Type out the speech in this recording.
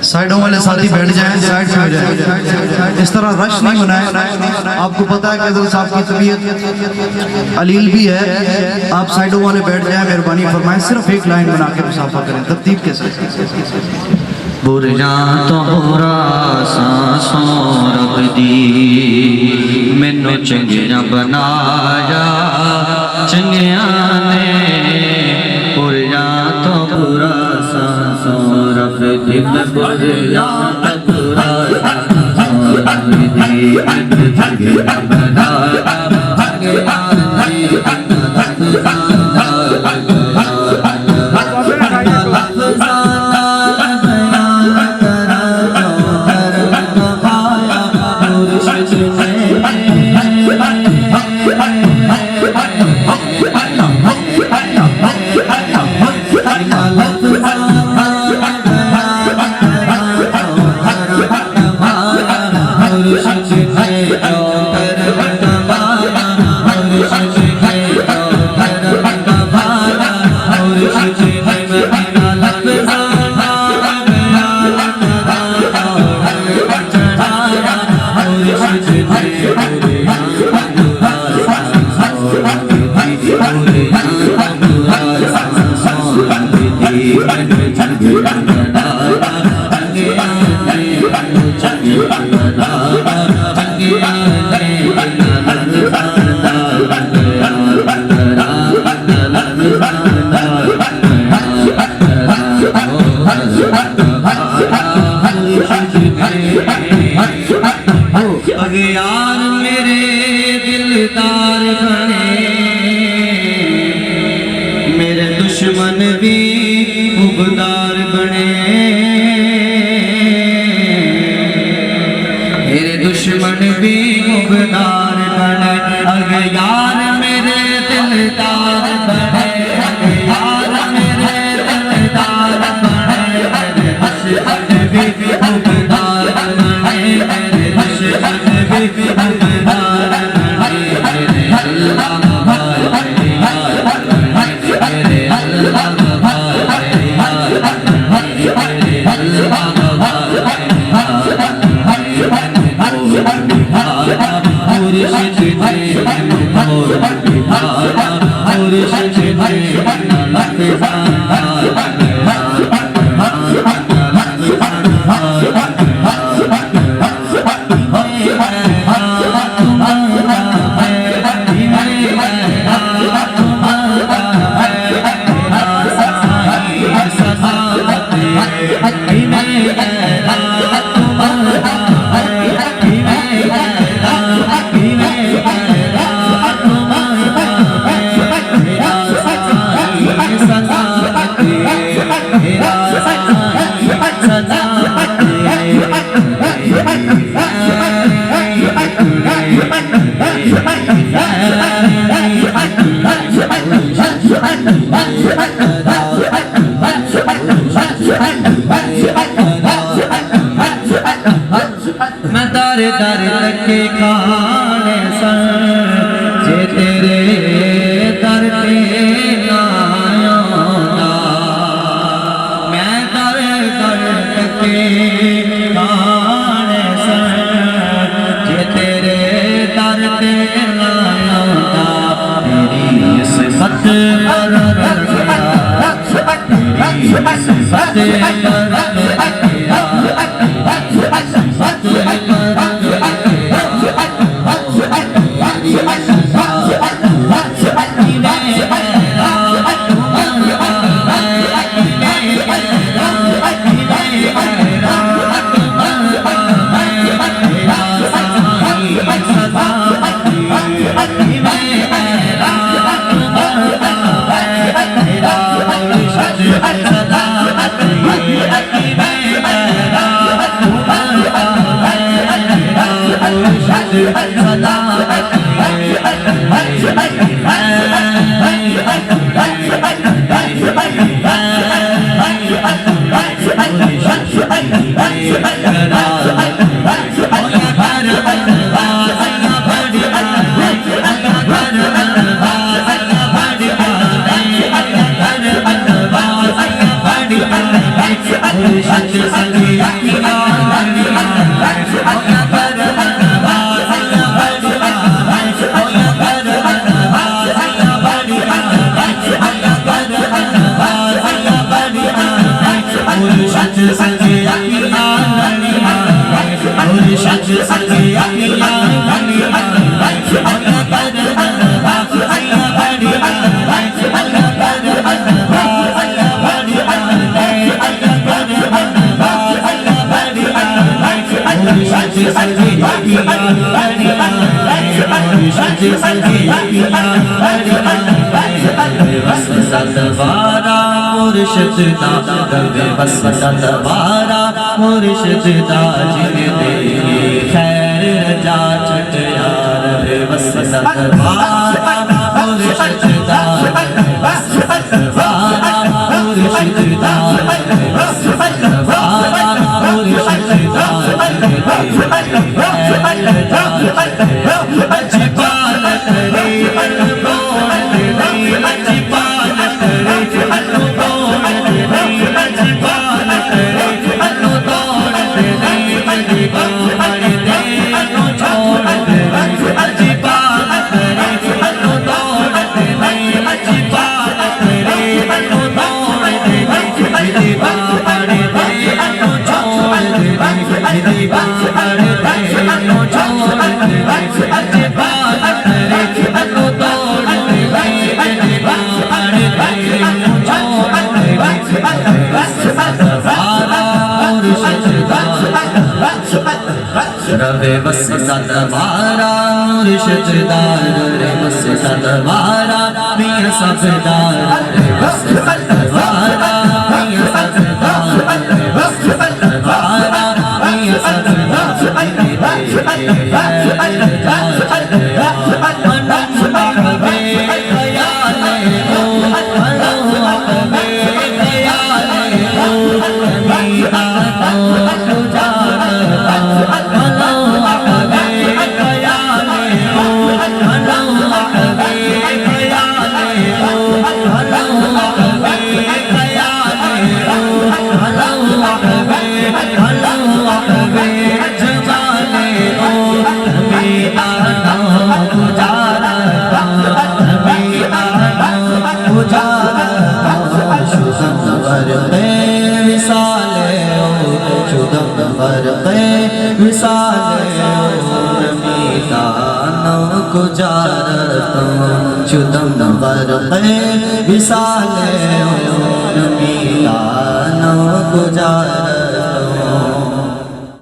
साइडों वाले साथी बैठ जाएं, साइड पे हो जाएं, इस तरह रश नहीं बनाए। आपको पता है कि हज़रत साहब की तबीयत अलील भी है, आप साइडों वाले बैठ जाएं, मेहरबानी फरमाएं, सिर्फ एक लाइन बना के मुसाफा करें तरतीब के साथ। बुरजा तोहरा सांसों रब दी मैनू चंगिया बनाया चंगिया ने, बुरजा तो बुरा सांसों रब दी मैं बुरजा तो बुरा सांसों रब दी मैनू चंगिया बनाया यार मेरे दिलदार बने, मेरे दुश्मन भी उबदार बने, मेरे दुश्मन भी उबदार बने, अगे यार मेरे दिलदार बने, अगे यार मेरे दिलदार बने, मेरे दुश्मन भी उबदार बने, मेरे दुश्मन भी उबदार बने, मेरे अल्लाह भाई मेरे अल्लाह भाई मेरे अल्लाह मैं दर दर लगे खाने सन जे तेरे दर पे ना आया, मैं दर दर लगे खाने सन जे तेरे दर पे ना आया, तेरी इस्मत पर गया, तेरी इस्मत पर गया, मुर्शिद संगी अखियां लड़ियां होया कर नवाज़ियां बड़ियां होया कर नवाज़ियां बड़ियां होया कर नवाज़ियां बड़ियां मुर्शिद संगी अखियां लड़ियां मुर्शिद संगी अखियां लड़ियां होया कर नवाज़ियां बड़ियां होया कर नवाज़ियां बड़ियां मुर्शिद संगी अखियां लड़ियां मुर्शिद संगी अखियां लड़ियां वसत वारा मुर्शिद दा रवे वसत वारा मुर्शिद दा जिंदे खैर रजा छट यार रवे वसत वारा मुर्शिद दा वसत वारा मुर्शिद दा वसत वारा मुर्शिद दा अजपाल करे बोल नहीं अजपाल करे अनु दौड़ नहीं अजपाल करे अनु दौड़ नहीं दीवार दे अनु छोड़ नहीं अजपाल करे अनु दौड़ नहीं अजपाल करे अनु दौड़ नहीं दीवार दे अनु छोड़ नहीं दीवार दे अनु छोड़ नहीं अजपाल करे अनु दौड़ नहीं दीवार दे अनु छोड़ नहीं रवे वसत वारा मुर्शिद दा रवे वसत वारा मियां सबदार रवे वसत वारा मियां सबदार रवे वसत वारा मियां सबदार शुदम नवर विसाले नमीता नव गुजार